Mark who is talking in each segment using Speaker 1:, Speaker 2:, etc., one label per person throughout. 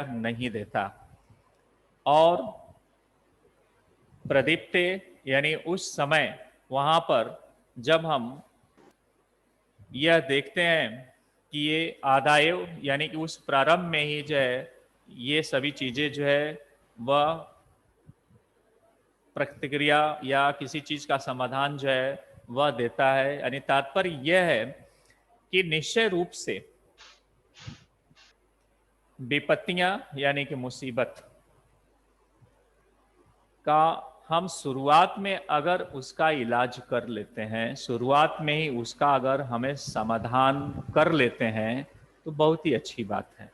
Speaker 1: नहीं देता। और प्रदीप्ते यानी उस समय वहां पर जब हम यह देखते हैं कि ये आदायव यानी कि उस प्रारंभ में ही जो है ये सभी चीजें जो है वह प्रतिक्रिया या किसी चीज का समाधान जो है वह देता है। यानी तात्पर्य यह है कि निश्चय रूप से विपत्तियां यानी कि मुसीबत का हम शुरुआत में अगर उसका इलाज कर लेते हैं, शुरुआत में ही उसका अगर हमें समाधान कर लेते हैं तो बहुत ही अच्छी बात है।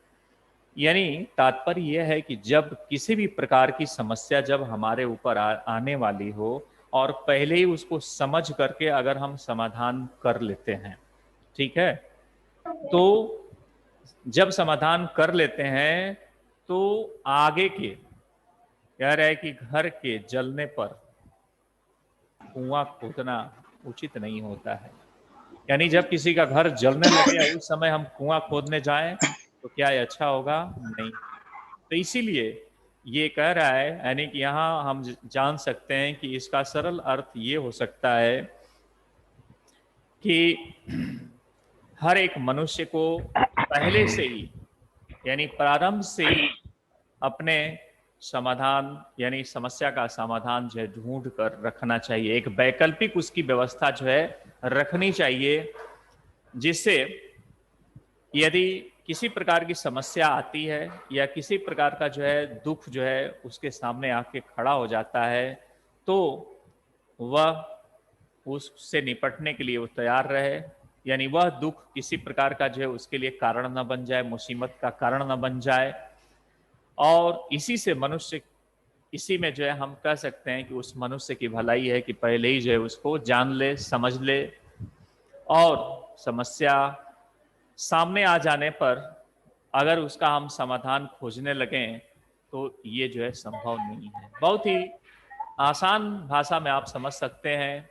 Speaker 1: यानी तात्पर्य यह है कि जब किसी भी प्रकार की समस्या जब हमारे ऊपर आने वाली हो और पहले ही उसको समझ करके अगर हम समाधान कर लेते हैं, ठीक है, तो जब समाधान कर लेते हैं तो आगे के कह रहे हैं कि घर के जलने पर कुआं खोदना उचित नहीं होता है। यानी जब किसी का घर जलने लगे उस समय हम कुआं खोदने जाएं तो क्या ये अच्छा होगा? नहीं। तो इसीलिए ये कह रहा है, यानी कि यहाँ हम जान सकते हैं कि इसका सरल अर्थ ये हो सकता है कि हर एक मनुष्य को पहले से ही यानी प्रारंभ से ही अपने समाधान यानी समस्या का समाधान जो है ढूंढ कर रखना चाहिए। एक वैकल्पिक उसकी व्यवस्था जो है रखनी चाहिए, जिससे यदि किसी प्रकार की समस्या आती है या किसी प्रकार का जो है दुख जो है उसके सामने आके खड़ा हो जाता है तो वह उससे निपटने के लिए वो तैयार रहे। यानी वह दुख किसी प्रकार का जो है उसके लिए कारण न बन जाए, मुसीबत का कारण न बन जाए। और इसी से मनुष्य, इसी में जो है हम कह सकते हैं कि उस मनुष्य की भलाई है कि पहले ही जो है उसको जान ले, समझ ले, और समस्या सामने आ जाने पर अगर उसका हम समाधान खोजने लगें तो ये जो है संभव नहीं है। बहुत ही आसान भाषा में आप समझ सकते हैं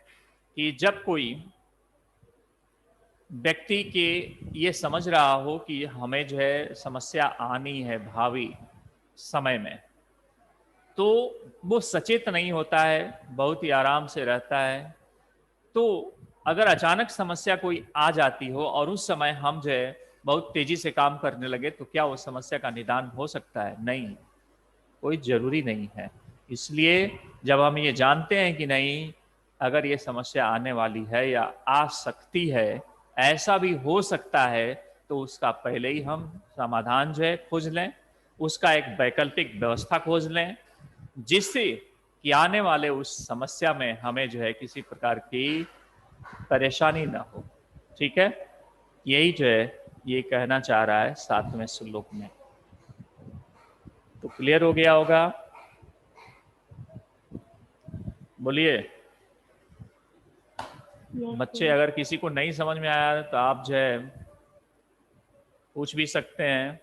Speaker 1: कि जब कोई व्यक्ति के ये समझ रहा हो कि हमें जो है समस्या आनी है भावी समय में, तो वो सचेत नहीं होता है, बहुत ही आराम से रहता है। तो अगर अचानक समस्या कोई आ जाती हो और उस समय हम जो है बहुत तेजी से काम करने लगे तो क्या वो समस्या का निदान हो सकता है? नहीं, कोई जरूरी नहीं है। इसलिए जब हम ये जानते हैं कि नहीं, अगर ये समस्या आने वाली है या आ सकती है, ऐसा भी हो सकता है, तो उसका पहले ही हम समाधान जो है खोज लें, उसका एक वैकल्पिक व्यवस्था खोज लें, जिससे कि आने वाले उस समस्या में हमें जो है किसी प्रकार की परेशानी ना हो। ठीक है, यही जो है ये कहना चाह रहा है 7वें श्लोक में। तो क्लियर हो गया होगा? बोलिए बच्चे, अगर किसी को नहीं समझ में आया तो आप जो है पूछ भी सकते हैं।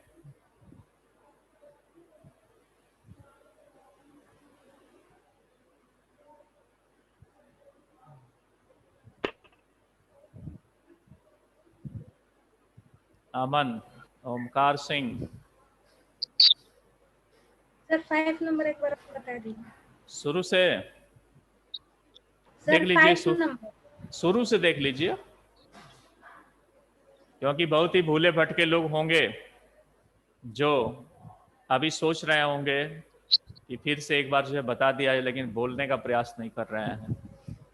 Speaker 1: अमन, ओमकार सिंह,
Speaker 2: सर 5 नंबर एक बार बता दीजिए।
Speaker 1: शुरू से
Speaker 2: सर
Speaker 1: देख लीजिए,
Speaker 2: 5 नंबर
Speaker 1: शुरू से देख लीजिए, क्योंकि बहुत ही भूले भटके लोग होंगे जो अभी सोच रहे होंगे कि फिर से एक बार जो है बता दिया है, लेकिन बोलने का प्रयास नहीं कर रहे हैं,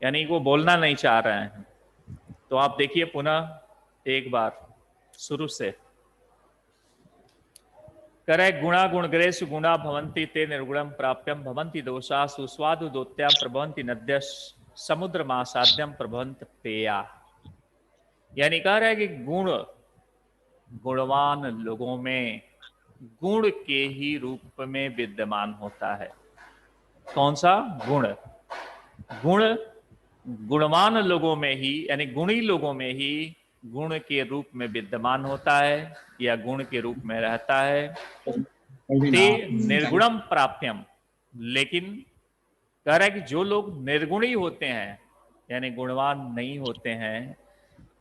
Speaker 1: यानी वो बोलना नहीं चाह रहे हैं। तो आप देखिए पुनः एक बार शुरू से। करे गुणा गुणग्रेसु गुणा भवन्ति ते निर्गुणम प्राप्यम भवन्ति दोषा सुस्वादु दोत्याम प्रभवन्ति नद्य समुद्र मासाद्यम प्रभवंत पेया। यानी कह रहा है कि गुण गुणवान लोगों में गुण के ही रूप में विद्यमान होता है। कौन सा गुण? गुण गुणवान लोगों में ही यानी गुणी लोगों में ही गुण के रूप में विद्यमान होता है या गुण के रूप में रहता है। ते निर्गुणम प्राप्यम, लेकिन कह रहा है कि जो लोग निर्गुणी होते हैं यानी गुणवान नहीं होते हैं,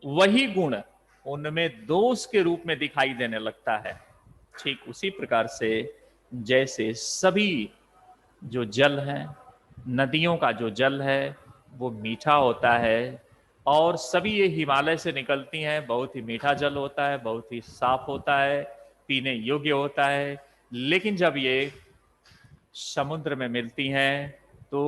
Speaker 1: वही गुण उनमें दोष के रूप में दिखाई देने लगता है। ठीक उसी प्रकार से जैसे सभी जो जल है, नदियों का जो जल है वो मीठा होता है, और सभी ये हिमालय से निकलती हैं, बहुत ही मीठा जल होता है, बहुत ही साफ होता है, पीने योग्य होता है। लेकिन जब ये समुद्र में मिलती हैं तो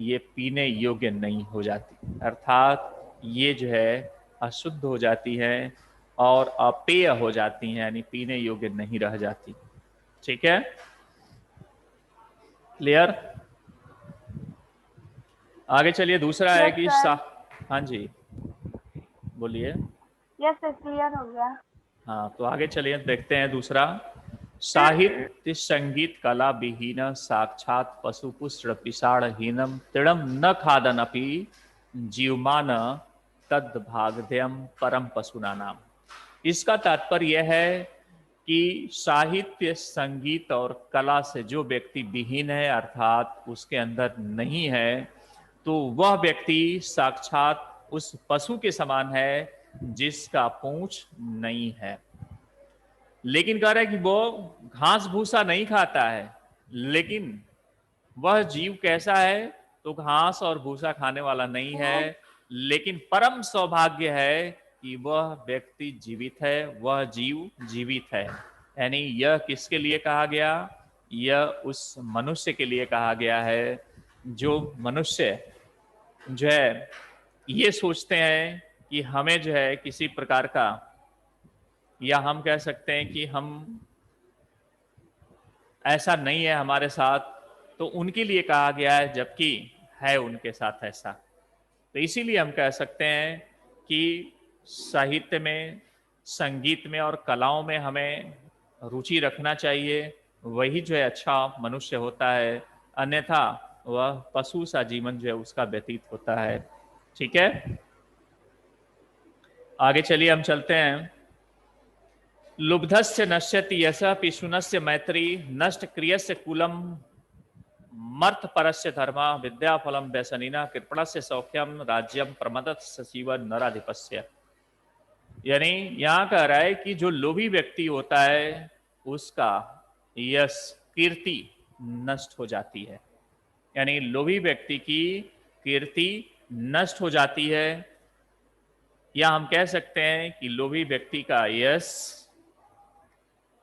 Speaker 1: ये पीने योग्य नहीं हो जाती, अर्थात ये जो है अशुद्ध हो जाती हैं और अपेय हो जाती हैं, यानी पीने योग्य नहीं रह जाती। ठीक है, क्लियर? आगे चलिए, दूसरा है
Speaker 3: यस
Speaker 1: कि
Speaker 3: सर।
Speaker 1: हाँ जी, बोलिए।
Speaker 3: यस सर, क्लियर हो गया।
Speaker 1: हाँ, तो आगे चलिए देखते हैं दूसरा। साहित्य संगीत कला विहीन साक्षात पशुपुष्ट पिषाणहीनम तृणम न खादनपि जीवमान तद भागधेयम परम पशुना नाम। इसका तात्पर्य यह है कि साहित्य संगीत और कला से जो व्यक्ति विहीन है, अर्थात उसके अंदर नहीं है, तो वह व्यक्ति साक्षात उस पशु के समान है जिसका पूंछ नहीं है। लेकिन कह रहा है कि वो घास भूसा नहीं खाता है, लेकिन वह जीव कैसा है, तो घास और भूसा खाने वाला नहीं है, लेकिन परम सौभाग्य है कि वह व्यक्ति जीवित है, वह जीव जीवित है। यानी यह किसके लिए कहा गया? यह उस मनुष्य के लिए कहा गया है जो मनुष्य जो है ये सोचते हैं कि हमें जो है किसी प्रकार का, या हम कह सकते हैं कि हम ऐसा नहीं है हमारे साथ, तो उनके लिए कहा गया है, जबकि है उनके साथ ऐसा। तो इसीलिए हम कह सकते हैं कि साहित्य में, संगीत में और कलाओं में हमें रुचि रखना चाहिए, वही जो है अच्छा मनुष्य होता है, अन्यथा वह पशु सा जीवन जो है उसका व्यतीत होता है। ठीक है, आगे चलिए हम चलते हैं। लुब्धस्य नश्यति यशः पिशुनस्य मैत्री नष्ट क्रियस्य कुलम मर्थ परस्य धर्म विद्याफलम व्यसनिना कृपणस्य सौख्यम राज्यम प्रमदत सचिव नराधिपस्य। यानी यहां कह रहा है कि जो लोभी व्यक्ति होता है उसका यश, कीर्ति नष्ट हो जाती है। यानी लोभी व्यक्ति की कीर्ति नष्ट हो जाती है, या हम कह सकते हैं कि लोभी व्यक्ति का यश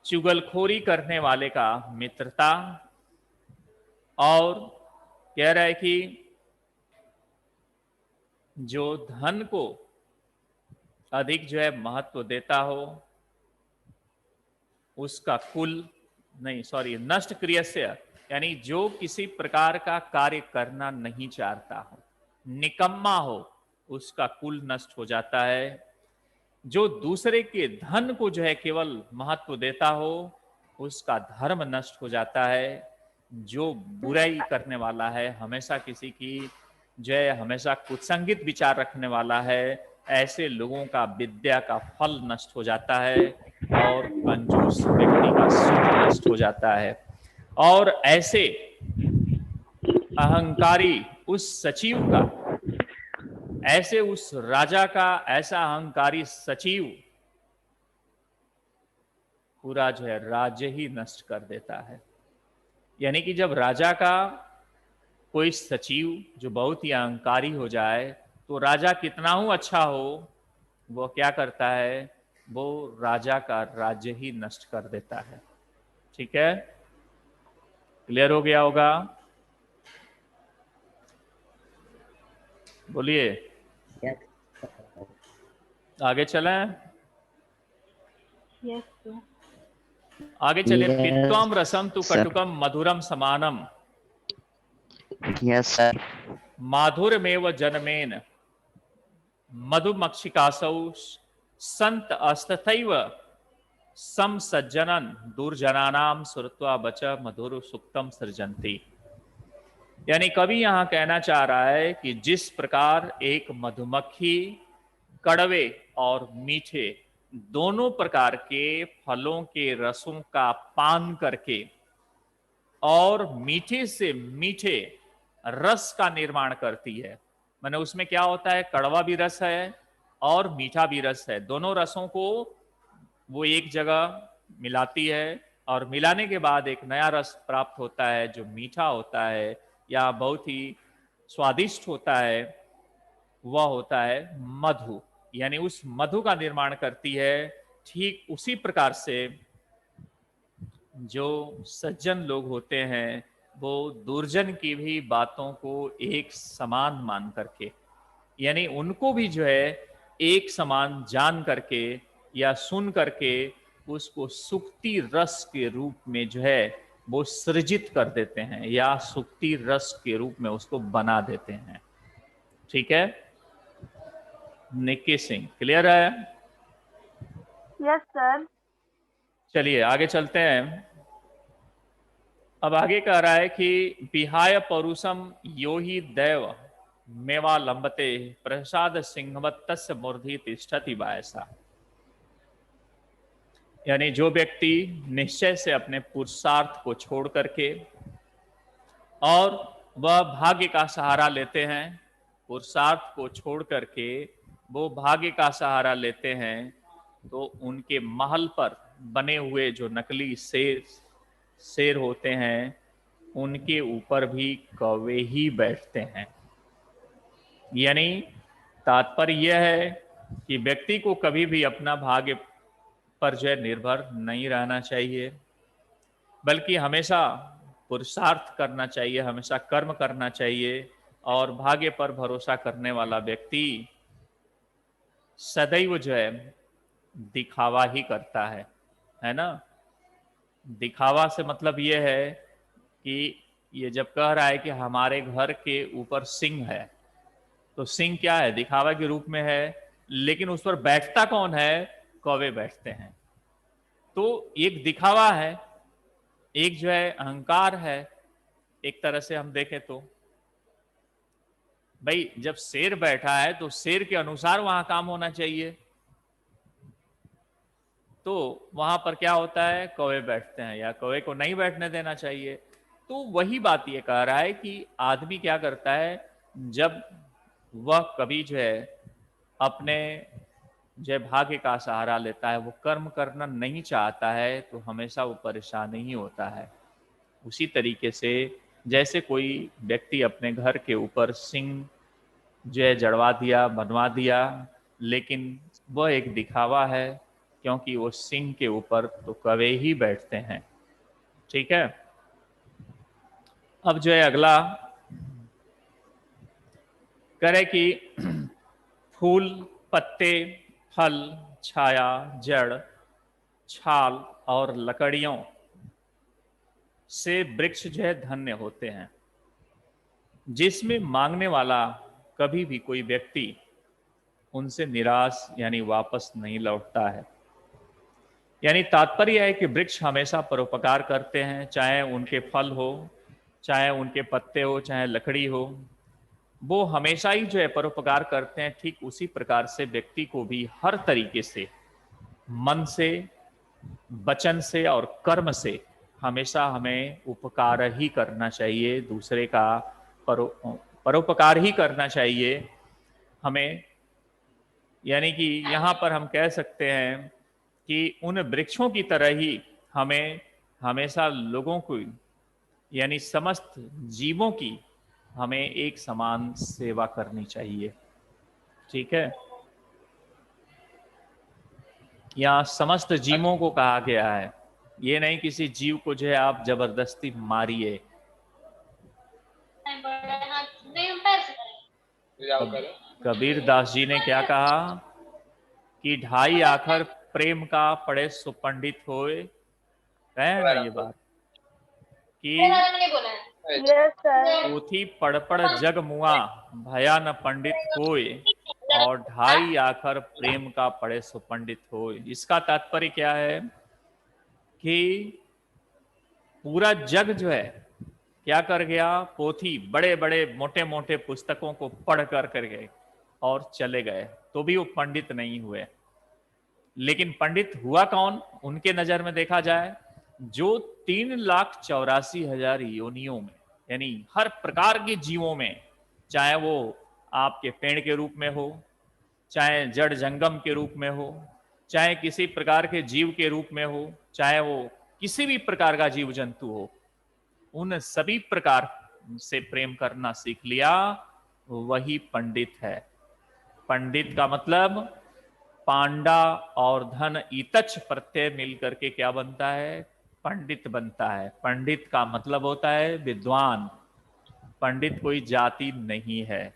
Speaker 1: चुगलखोरी करने वाले का मित्रता, और कह रहा है कि जो धन को अधिक जो है महत्व देता हो उसका कुल नहीं, सॉरी, नष्ट क्रियस्य, यानी जो किसी प्रकार का कार्य करना नहीं चाहता हो, निकम्मा हो, उसका कुल नष्ट हो जाता है। जो दूसरे के धन को जो है केवल महत्व देता हो उसका धर्म नष्ट हो जाता है। जो बुराई करने वाला है, हमेशा किसी की जो है हमेशा कुसंगित विचार रखने वाला है, ऐसे लोगों का विद्या का फल नष्ट हो जाता है और कंजूस व्यक्ति का सुख नष्ट हो जाता है। और ऐसे अहंकारी उस सचिव का, ऐसे उस राजा का ऐसा अहंकारी सचिव पूरा जो है राज्य ही नष्ट कर देता है। यानी कि जब राजा का कोई सचिव जो बहुत ही अहंकारी हो जाए, तो राजा कितना ही अच्छा हो, वो क्या करता है, वो राजा का राज्य ही नष्ट कर देता है। ठीक है, क्लियर हो गया होगा? बोलिए, आगे चलें।
Speaker 3: Yes sir.
Speaker 1: आगे चलिए। पित्वम रसम तु कटुकम मधुरम समानम
Speaker 4: यस सर।
Speaker 1: माधुरमेव जनमेन मधुमक्षिकासौ संत अस्तथैव सम सज्जनन दुर्जनानाम सुरत्वा बच मधुर सुक्तम सृजंती। यानी कवि यहां कहना चाह रहा है कि जिस प्रकार एक मधुमक्खी कड़वे और मीठे दोनों प्रकार के फलों के रसों का पान करके और मीठे से मीठे रस का निर्माण करती है, माने उसमें क्या होता है, कड़वा भी रस है और मीठा भी रस है, दोनों रसों को वो एक जगह मिलाती है और मिलाने के बाद एक नया रस प्राप्त होता है जो मीठा होता है या बहुत ही स्वादिष्ट होता है, वह होता है मधु। यानी उस मधु का निर्माण करती है ठीक उसी प्रकार से जो सज्जन लोग होते हैं वो दुर्जन की भी बातों को एक समान मान करके, यानी उनको भी जो है एक समान जान करके या सुन करके उसको सुक्ति रस के रूप में जो है वो सृजित कर देते हैं या सुक्ति रस के रूप में उसको बना देते हैं। ठीक है, निक्की सिंह क्लियर है?
Speaker 3: Yes sir.
Speaker 1: चलिए आगे चलते हैं। अब आगे कह रहा है कि विहाय पौरुषम यो ही दैव मेवा लंबते प्रसाद सिंहवत तस्य मूर्धि तिष्ठति वायसा। यानी जो व्यक्ति निश्चय से अपने पुरुषार्थ को छोड़ करके और वह भाग्य का सहारा लेते हैं, पुरुषार्थ को छोड़ करके वो भाग्य का सहारा लेते हैं, तो उनके महल पर बने हुए जो नकली शेर होते हैं उनके ऊपर भी कौवे ही बैठते हैं। यानी तात्पर्य यह है कि व्यक्ति को कभी भी अपना भाग्य पर जो है निर्भर नहीं रहना चाहिए, बल्कि हमेशा पुरुषार्थ करना चाहिए, हमेशा कर्म करना चाहिए। और भाग्य पर भरोसा करने वाला व्यक्ति सदैव जो है दिखावा ही करता है ना। दिखावा से मतलब यह है कि ये जब कह रहा है कि हमारे घर के ऊपर सिंह है, तो सिंह क्या है? दिखावा के रूप में है, लेकिन उस पर बैठता कौन है? कौवे बैठते हैं। तो एक दिखावा है, एक जो है अहंकार है। एक तरह से हम देखें तो भाई जब शेर बैठा है तो शेर के अनुसार वहां काम होना चाहिए, तो वहां पर क्या होता है? कौवे बैठते हैं या कौवे को नहीं बैठने देना चाहिए। तो वही बात ये कह रहा है कि आदमी क्या करता है, जब वह कभी जो है अपने जो भाग्य का सहारा लेता है, वो कर्म करना नहीं चाहता है, तो हमेशा वो परेशान ही होता है। उसी तरीके से जैसे कोई व्यक्ति अपने घर के ऊपर सिंह जो है जड़वा दिया, बनवा दिया, लेकिन वह एक दिखावा है, क्योंकि वो सिंह के ऊपर तो कौवे ही बैठते हैं। ठीक है, अब जो है अगला करे कि फूल, पत्ते, फल, छाया, जड़, छाल और लकड़ियों से वृक्ष जो है धन्य होते हैं, जिसमें मांगने वाला कभी भी कोई व्यक्ति उनसे निराश यानी वापस नहीं लौटता है। यानी तात्पर्य है कि वृक्ष हमेशा परोपकार करते हैं, चाहे उनके फल हो, चाहे उनके पत्ते हो, चाहे लकड़ी हो, वो हमेशा ही जो है परोपकार करते हैं। ठीक उसी प्रकार से व्यक्ति को भी हर तरीके से, मन से, वचन से और कर्म से हमेशा हमें उपकार ही करना चाहिए, दूसरे का परोपकार ही करना चाहिए हमें। यानी कि यहाँ पर हम कह सकते हैं कि उन वृक्षों की तरह ही हमें हमेशा लोगों को यानी समस्त जीवों की हमें एक समान सेवा करनी चाहिए। ठीक है, यहाँ समस्त जीवों को कहा गया है, ये नहीं किसी जीव को जो है आप जबरदस्ती मारिए। कबीर दास जी ने क्या कहा कि ढाई आखर प्रेम का पड़े सुपंडित होए, कहे ना ये बात कि
Speaker 3: यस सर।
Speaker 1: पोथी पढ़ पढ़ जग मुआ भया न पंडित कोय, और ढाई आखर प्रेम का पढ़े सुपंडित होए। इसका तात्पर्य क्या है कि पूरा जग जो है क्या कर गया, पोथी बड़े बड़े मोटे मोटे पुस्तकों को पढ़ कर गए और चले गए, तो भी वो पंडित नहीं हुए। लेकिन पंडित हुआ कौन उनके नजर में देखा जाए? जो 3,84,000 योनियों में, यानी हर प्रकार के जीवों में, चाहे वो आपके पेड़ के रूप में हो, चाहे जड़ जंगम के रूप में हो, चाहे किसी प्रकार के जीव के रूप में हो, चाहे वो किसी भी प्रकार का जीव जंतु हो, उन सभी प्रकार से प्रेम करना सीख लिया, वही पंडित है। पंडित का मतलब पांडा और धन इतच प्रत्यय मिल करके क्या बनता है? पंडित बनता है। पंडित का मतलब होता है विद्वान। पंडित कोई जाति नहीं है।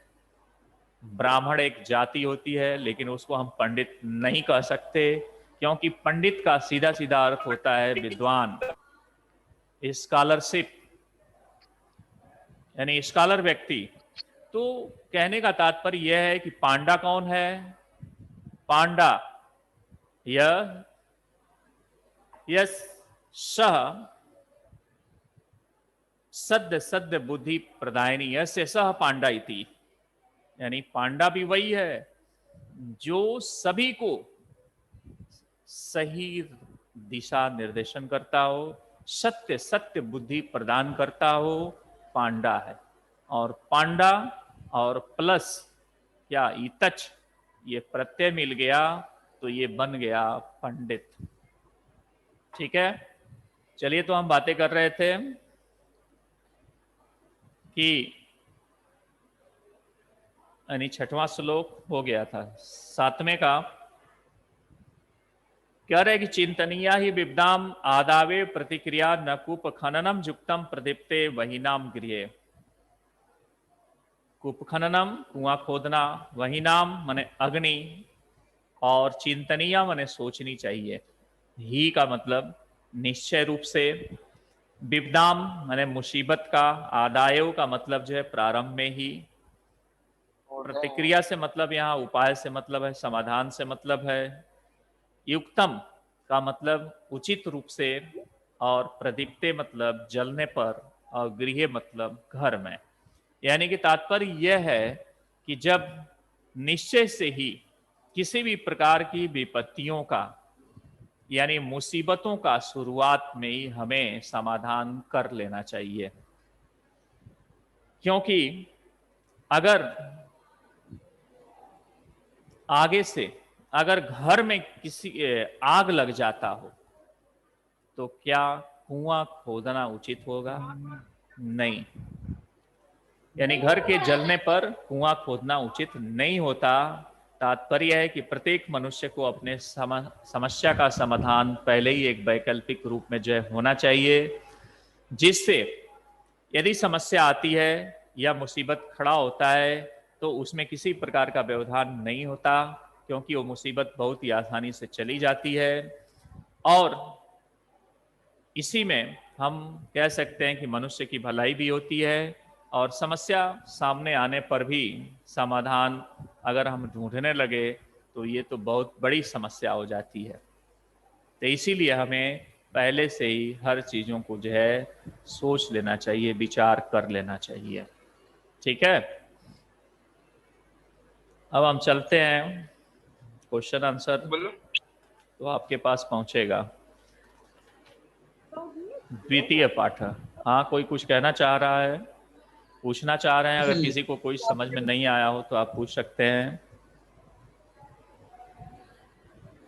Speaker 1: ब्राह्मण एक जाति होती है, लेकिन उसको हम पंडित नहीं कह सकते, क्योंकि पंडित का सीधा सीधा अर्थ होता है विद्वान, स्कॉलरशिप, यानी स्कॉलर व्यक्ति। तो कहने का तात्पर्य यह है कि पांडा कौन है? पांडा यह यस सह सद्य सद्य बुद्धि प्रदायनी, यस्य सह पांडा इति, यानी पांडा भी वही है जो सभी को सही दिशा निर्देशन करता हो, सत्य सत्य बुद्धि प्रदान करता हो, पांडा है। और पांडा और प्लस क्या इतच, ये प्रत्यय मिल गया तो ये बन गया पंडित। ठीक है, चलिए, तो हम बातें कर रहे थे कि यानी 6वां श्लोक हो गया था। 7वें का कह रहे कि चिंतनीया ही विद्याम आदावे प्रतिक्रिया न कूप खननम युक्तम प्रदीप्ते वही नाम गृहे। कूप खननम कुआं खोदना, वही नाम माने अग्नि, और चिंतनीया माने सोचनी चाहिए। ही का मतलब निश्चय रूप से, विद्याम माने मुसीबत का, आदायो का मतलब जो है प्रारंभ में ही, प्रतिक्रिया से मतलब यहाँ उपाय से मतलब है, समाधान से मतलब है, युक्तम का मतलब उचित रूप से, और प्रदीप्ते मतलब जलने पर, और गृह मतलब घर में। यानी कि तात्पर्य यह है कि जब निश्चय से ही किसी भी प्रकार की विपत्तियों का यानी मुसीबतों का शुरुआत में ही हमें समाधान कर लेना चाहिए। क्योंकि अगर आगे से अगर घर में किसी आग लग जाता हो तो क्या कुआं खोदना उचित होगा? नहीं। यानी घर के जलने पर कुआं खोदना उचित नहीं होता। तात्पर्य है कि प्रत्येक मनुष्य को अपने समस्या का समाधान पहले ही एक वैकल्पिक रूप में जो है होना चाहिए, जिससे यदि समस्या आती है या मुसीबत खड़ा होता है तो उसमें किसी प्रकार का व्यवधान नहीं होता, क्योंकि वो मुसीबत बहुत ही आसानी से चली जाती है। और इसी में हम कह सकते हैं कि मनुष्य की भलाई भी होती है, और समस्या सामने आने पर भी समाधान अगर हम ढूंढने लगे तो ये तो बहुत बड़ी समस्या हो जाती है। तो इसीलिए हमें पहले से ही हर चीज़ों को जो है सोच लेना चाहिए, विचार कर लेना चाहिए। ठीक है, अब हम चलते हैं क्वेश्चन आंसर, तो आपके पास पहुंचेगा द्वितीय पाठ। हाँ, कोई कुछ कहना चाह रहा है, पूछना चाह रहे हैं? अगर किसी को कोई समझ में नहीं आया हो तो आप पूछ सकते हैं।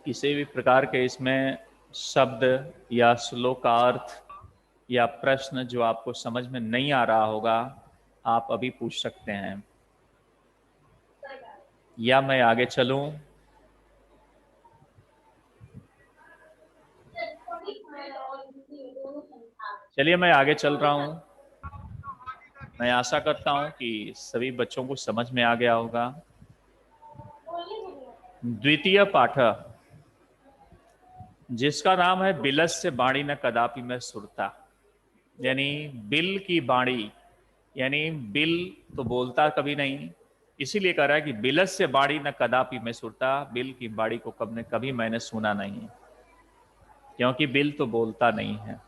Speaker 1: किसी भी प्रकार के इसमें शब्द या श्लोक का अर्थ या प्रश्न जो आपको समझ में नहीं आ रहा होगा, आप अभी पूछ सकते हैं, या मैं आगे चलूं? चलिए, मैं आगे चल रहा हूं। मैं आशा करता हूं कि सभी बच्चों को समझ में आ गया होगा। द्वितीय पाठ, जिसका नाम है बिलस्य बाणी न कदापि में सुरता, यानी बिल की बाणी, यानी बिल तो बोलता कभी नहीं, इसीलिए कह रहा है कि बिलस्य बाणी न कदापि में सुरता, बिल की बाणी को कभी मैंने सुना नहीं, क्योंकि बिल तो बोलता नहीं है।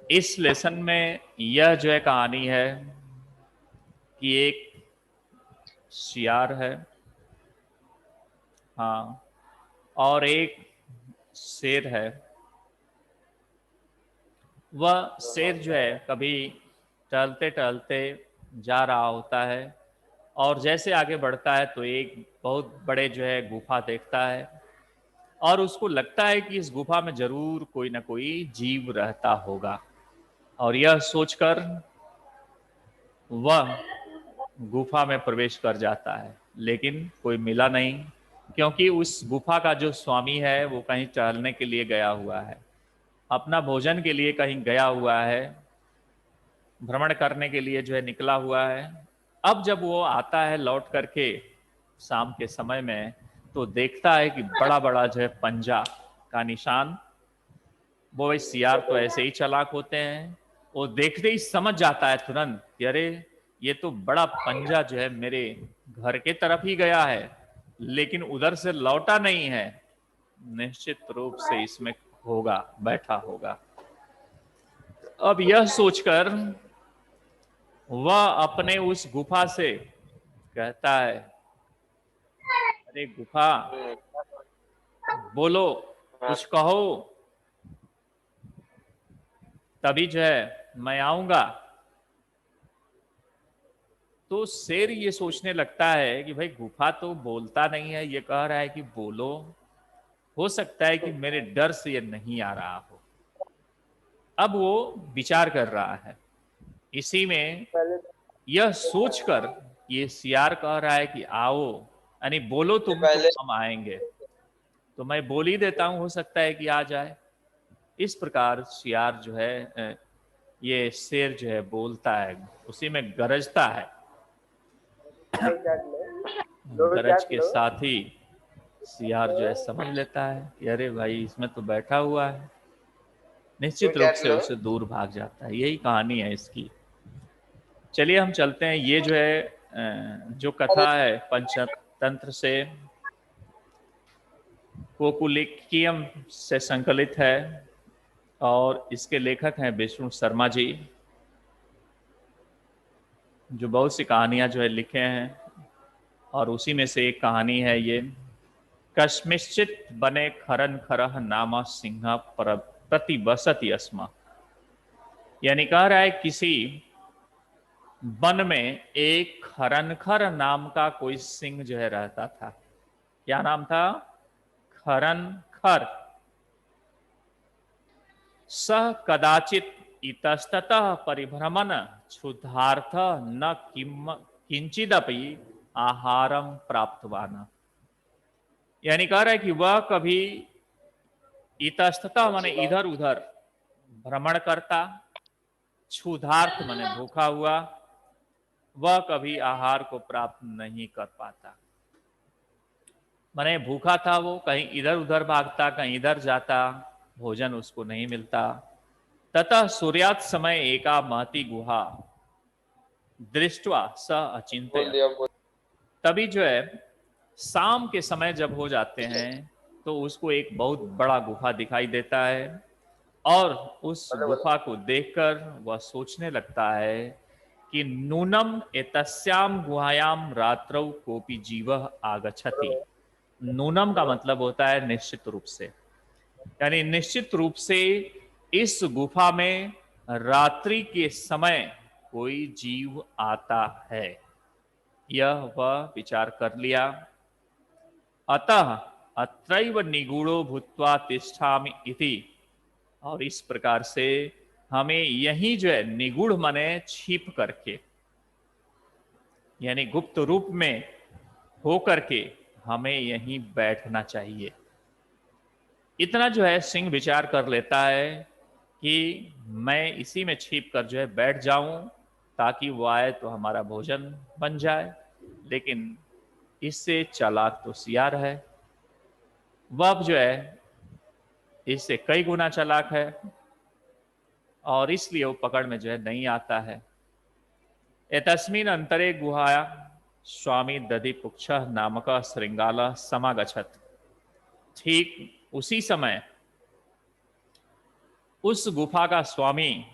Speaker 1: इस लेसन में यह जो है कहानी है कि एक सियार है, हाँ, और एक शेर है। वह शेर जो है कभी टहलते टहलते जा रहा होता है, और जैसे आगे बढ़ता है तो एक बहुत बड़े जो है गुफा देखता है, और उसको लगता है कि इस गुफा में जरूर कोई ना कोई जीव रहता होगा, और यह सोचकर वह गुफा में प्रवेश कर जाता है, लेकिन कोई मिला नहीं, क्योंकि उस गुफा का जो स्वामी है वो कहीं टहलने के लिए गया हुआ है, अपना भोजन के लिए कहीं गया हुआ है, भ्रमण करने के लिए जो है निकला हुआ है। अब जब वो आता है लौट करके शाम के समय में, तो देखता है कि बड़ा बड़ा जो है पंजा का निशान। वो भाई सियार तो ऐसे ही चालाक होते हैं, वो देखते ही समझ जाता है तुरंत कि अरे ये तो बड़ा पंजा जो है मेरे घर के तरफ ही गया है, लेकिन उधर से लौटा नहीं है, निश्चित रूप से इसमें होगा, बैठा होगा। अब यह सोचकर वह अपने उस गुफा से कहता है, अरे गुफा बोलो, कुछ कहो, तभी जो है मैं आऊंगा। तो शेर ये सोचने लगता है कि भाई गुफा तो बोलता नहीं है, ये कह रहा है कि बोलो, हो सकता है कि मेरे डर से ये नहीं आ रहा हो। अब वो विचार कर रहा है, इसी में यह सोचकर ये सियार कह रहा है कि आओ, यानी बोलो तुम तो हम आएंगे, तो मैं बोल ही देता हूं, हो सकता है कि आ जाए। इस प्रकार सियार जो है ये शेर जो है बोलता है, उसी में गरजता है। गरज के साथ ही सियार जो है समझ लेता है कि अरे भाई इसमें तो बैठा हुआ है, निश्चित रूप से उसे दूर भाग जाता है। यही कहानी है इसकी। चलिए हम चलते हैं। ये जो है जो कथा है पंचतंत्र से, कोकुलिकियम से संकलित है, और इसके लेखक हैं विष्णु शर्मा जी, जो बहुत सी कहानियां जो है लिखे हैं, और उसी में से एक कहानी है ये, कस्मिश्चित बने खरन खरह नामा सिंह प्रति बसति अस्मा। यानी कह रहा है किसी वन में एक खरनखर नाम का कोई सिंह जो है रहता था। क्या नाम था? खरनखर। सह कदाचित इतस्ततः परिभ्रमण क्षुधार्थ न किंचिदपि आहारम प्राप्तवान। यानी कह रहा है कि वह कभी इतस्ततः माने इधर उधर भ्रमण करता, क्षुधार्थ माने भूखा हुआ, वह कभी आहार को प्राप्त नहीं कर पाता। माने भूखा था वो, कहीं इधर उधर भागता, कहीं इधर जाता, भोजन उसको नहीं मिलता। ततः सूर्यात समय एका महती गुहा दृष्टवा स अचिंत्य। तभी जो है शाम के समय जब हो जाते हैं तो उसको एक बहुत बड़ा गुफा दिखाई देता है, और उस गुफा को देखकर वह सोचने लगता है कि नूनम एतस्याम गुहायाम रात्रौ कोपि जीवः आगच्छति। नूनम का मतलब होता है निश्चित रूप से, यानी निश्चित रूप से इस गुफा में रात्रि के समय कोई जीव आता है। यह वह विचार कर लिया। अतः अत्रैव निगूढ़ो भूत्वा तिष्ठामि इति। और इस प्रकार से हमें यही जो है निगूढ़ माने छिप करके, यानी गुप्त रूप में हो करके हमें यहीं बैठना चाहिए। इतना जो है सिंह विचार कर लेता है कि मैं इसी में छिप कर जो है बैठ जाऊं, ताकि वो आए तो हमारा भोजन बन जाए। लेकिन इससे चालाक तो सियार है, वह जो है इससे कई गुना चालाक है, और इसलिए वो पकड़ में जो है नहीं आता है। एतस्मिन् अंतरे गुहाया स्वामी दधिपुक्ष नामक श्रृंगाल समागछत। ठीक उसी समय उस गुफा का स्वामी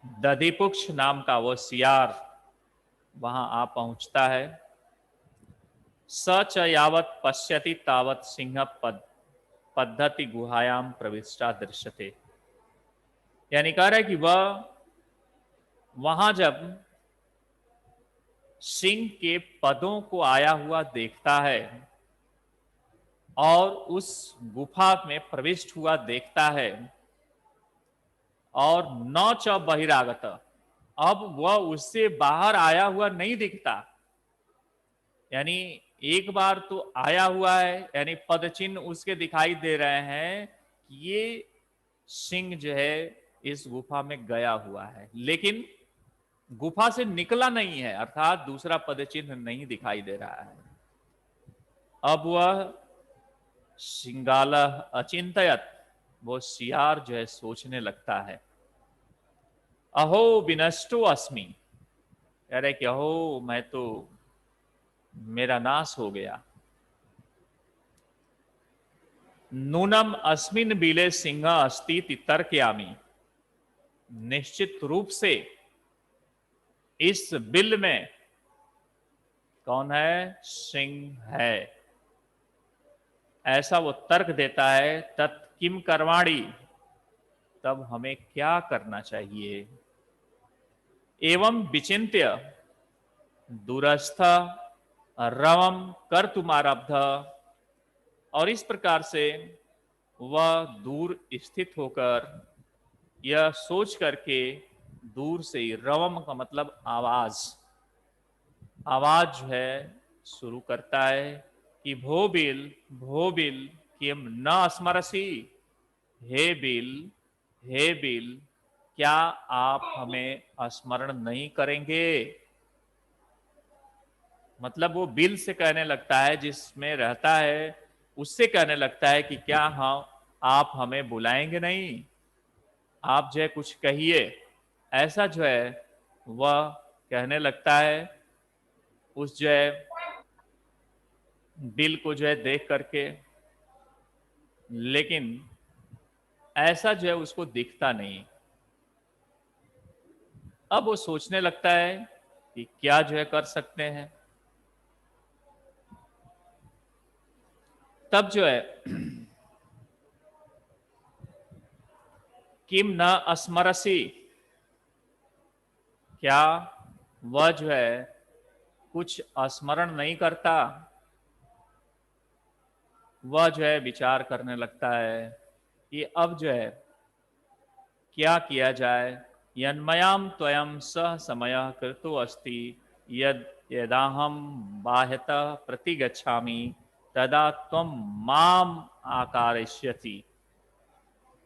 Speaker 1: दधिपुक्ष नाम का वो सियार वहां आ पहुंचता है। स च यावत पश्यति तावत सिंह पद्धति गुहायाम प्रविष्टा दृश्यते। यानी कह रहा है कि वह वहां जब सिंह के पदों को आया हुआ देखता है, और उस गुफा में प्रविष्ट हुआ देखता है और न च बहिरागत, अब वह उससे बाहर आया हुआ नहीं दिखता। यानी एक बार तो आया हुआ है, यानी पद चिन्ह उसके दिखाई दे रहे हैं कि ये सिंह जो है इस गुफा में गया हुआ है, लेकिन गुफा से निकला नहीं है, अर्थात दूसरा पद चिन्ह नहीं दिखाई दे रहा है। अब वह सिंगाला अचिंतयत, वो सियार जो है सोचने लगता है, अहो विनष्टो अस्मि, कह रहे कि अहो मैं तो, मेरा नाश हो गया। नूनम अस्मिन बिले सिंह अस्ति तर्कयामि, निश्चित रूप से इस बिल में कौन है? सिंह है, ऐसा वो तर्क देता है। तत्किम कर्माणि, तब हमें क्या करना चाहिए? एवं विचिन्त्य दूरस्थ रवम कर्तुमारब्ध, और इस प्रकार से वह दूर स्थित होकर यह सोच करके, दूर से ही, रवम का मतलब आवाज, आवाज जो है शुरू करता है कि भो बिल किम न स्मरसी, हे बिल, हे बिल, क्या आप हमें स्मरण नहीं करेंगे? मतलब वो बिल से कहने लगता है, जिसमें रहता है उससे कहने लगता है कि क्या हम, आप हमें बुलाएंगे नहीं, आप जो है कुछ कहिए, ऐसा जो है वह कहने लगता है उस जो है बिल को जो है देख करके, लेकिन ऐसा जो है उसको दिखता नहीं। अब वो सोचने लगता है कि क्या जो है कर सकते हैं। तब जो है किम न स्मरसी, क्या वह जो है कुछ स्मरण नहीं करता? वह जो है विचार करने लगता है कि अब जो है क्या किया जाए। यन्मयाम त्वयं सह समय कृतो अस्ति, यद यदाहम बाह्यतः प्रतिगच्छामि तदा त्वं माम आकारयिष्यसि,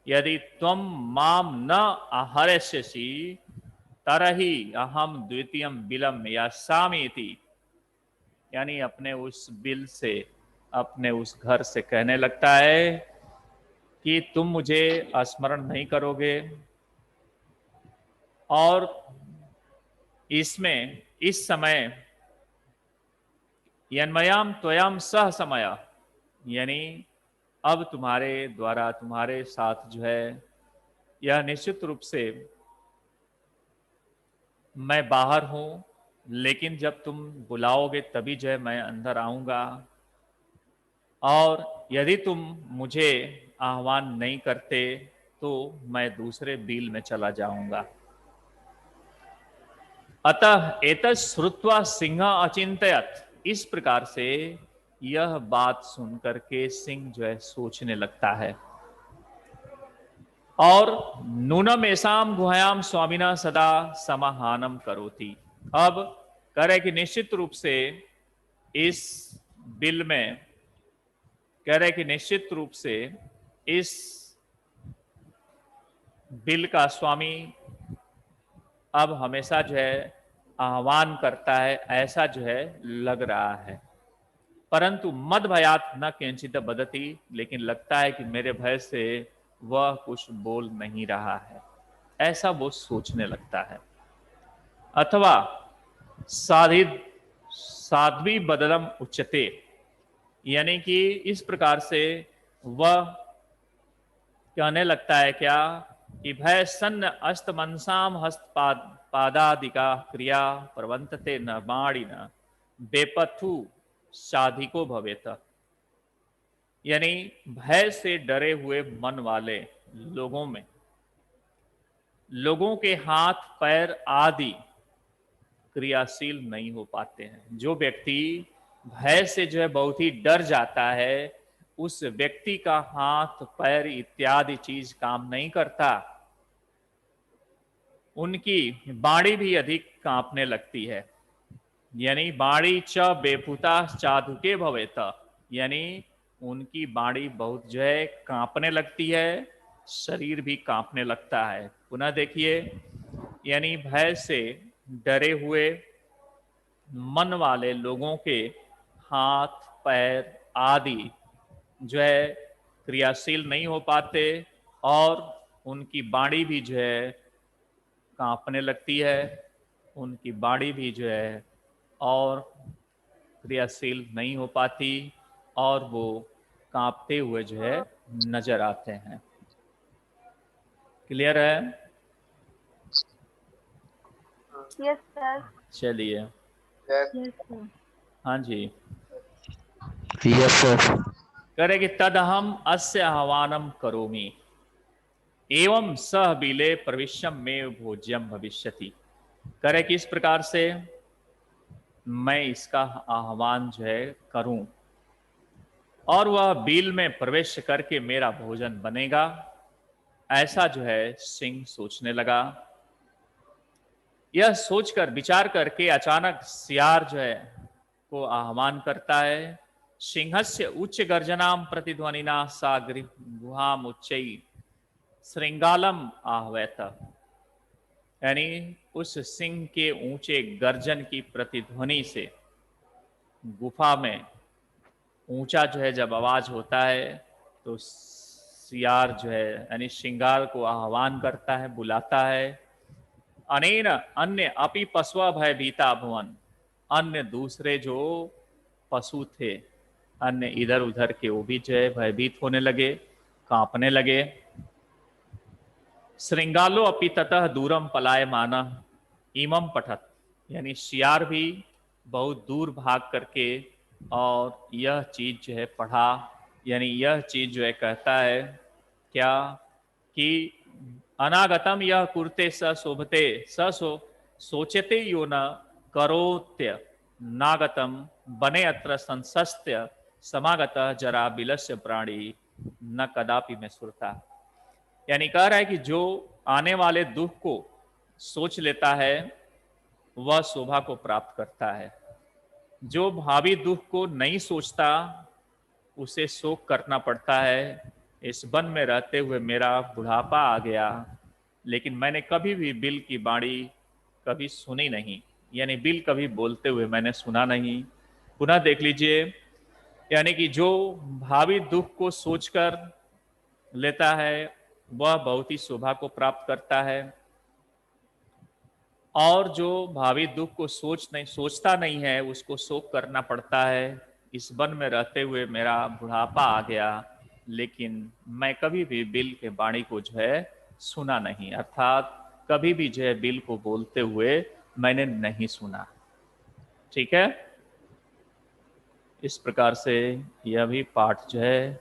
Speaker 1: यदि त्वं माम न आहरयिष्यसि तरहि अहम द्वितीयं बिलम यास्यामि इति। यानी अपने उस बिल से, अपने उस घर से कहने लगता है कि तुम मुझे स्मरण नहीं करोगे, और इसमें इस समय यन्मयाम त्वयाम सह समय, यानी अब तुम्हारे द्वारा, तुम्हारे साथ जो है यह निश्चित रूप से मैं बाहर हूं, लेकिन जब तुम बुलाओगे तभी जो है मैं अंदर आऊंगा, और यदि तुम मुझे आह्वान नहीं करते तो मैं दूसरे बिल में चला जाऊंगा। अतः एतत् श्रुत्वा सिंह अचिंतयत, इस प्रकार से यह बात सुनकर के सिंह जो है सोचने लगता है। और नूनम ऐसाम गुहायाम स्वामिना सदा समाहानम करोति, अब कह रहे कि निश्चित रूप से इस बिल में, कह रहे कि निश्चित रूप से इस बिल का स्वामी अब हमेशा जो है आह्वान करता है, ऐसा जो है लग रहा है। परंतु मद भयात न किंचित बदती, लेकिन लगता है कि मेरे भय से वह कुछ बोल नहीं रहा है, ऐसा वो सोचने लगता है। अथवा साध्वी बदलम उच्चते, यानी कि इस प्रकार से वह कहने लगता है क्या कि भय सन्न अस्त मनसाम हस्त पादादिका क्रिया प्रवंतते न बाणी न बेपथु साधिको भवेत, यानी भय से डरे हुए मन वाले लोगों में, लोगों के हाथ पैर आदि क्रियाशील नहीं हो पाते हैं। जो व्यक्ति भय से जो है बहुत ही डर जाता है, उस व्यक्ति का हाथ पैर इत्यादि चीज काम नहीं करता, उनकी बाणी भी अधिक कांपने लगती है। यानी बाणी च बेपुता चाधुके भवेत, यानी उनकी बाणी बहुत जो है कांपने लगती है, शरीर भी कांपने लगता है। पुनः देखिए, यानी भय से डरे हुए मन वाले लोगों के हाथ पैर आदि जो है क्रियाशील नहीं हो पाते और उनकी बाणी भी जो है कांपने लगती है, उनकी बाणी भी जो है और क्रियाशील नहीं हो पाती और वो कांपते हुए जो है नजर आते हैं। क्लियर है?
Speaker 3: Yes sir.
Speaker 1: चलिए,
Speaker 2: यस सर।
Speaker 1: हाँ जी।
Speaker 4: Yes sir.
Speaker 1: करेगी तद हम अस्य आह्वानम करोमि एवं सह बिले प्रविश्यम में भोज्यम भविष्यति। करे किस प्रकार से मैं इसका आह्वान जो है करूं और वह बिल में प्रवेश करके मेरा भोजन बनेगा, ऐसा जो है सिंह सोचने लगा। यह सोचकर विचार करके अचानक सियार जो है को आह्वान करता है। सिंहस्य उच्च गर्जनाम प्रतिध्वनिना सा गुहाम उच्चई श्रृंगालम आहवैत, यानी उस सिंह के ऊंचे गर्जन की प्रतिध्वनि से गुफा में ऊंचा जो है जब आवाज होता है तो सियार जो है यानी श्रृंगार को आह्वान करता है, बुलाता है। अनेन अन्य अपि पशु भय भीता भुवन, अन्य दूसरे जो पशु थे अन्य इधर उधर के वो भी जो है भयभीत होने लगे, कांपने लगे। श्रृंगालो अपि ततः दूरम पलाय माना इमम पठत, यानी शियार भी बहुत दूर भाग करके और यह चीज जो है पढ़ा, यानी यह चीज जो है कहता है क्या कि अनागतम यह कुरते स शोभते सोचते यो न करोत्य नागतम बने अत्र संसस्त्य समागत जरा बिलस्य प्राणी न कदापि में सुरता। यानी कह रहा है कि जो आने वाले दुख को सोच लेता है वह शोभा को प्राप्त करता है, जो भावी दुख को नहीं सोचता उसे शोक करना पड़ता है। इस वन में रहते हुए मेरा बुढ़ापा आ गया, लेकिन मैंने कभी भी बिल की बाणी कभी सुनी नहीं, यानी बिल कभी बोलते हुए मैंने सुना नहीं। पुनः देख लीजिए, यानी कि जो भावी दुख को सोचकर लेता है वह बहुत ही शोभा को प्राप्त करता है, और जो भावी दुख को सोचता नहीं है उसको शोक करना पड़ता है। इस वन में रहते हुए मेरा बुढ़ापा आ गया, लेकिन मैं कभी भी बिल के वाणी को जो है सुना नहीं, अर्थात कभी भी जो है बिल को बोलते हुए मैंने नहीं सुना। ठीक है, इस प्रकार से यह भी पाठ जो है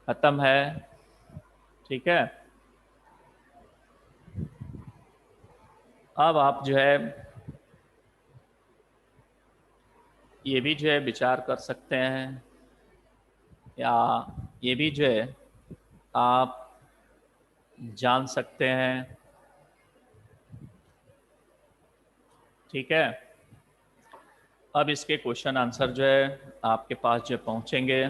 Speaker 1: खत्म है। ठीक है, अब आप जो है ये भी जो है विचार कर सकते हैं, या ये भी जो है आप जान सकते हैं। ठीक है, अब इसके क्वेश्चन आंसर जो है आपके पास जो पहुंचेंगे।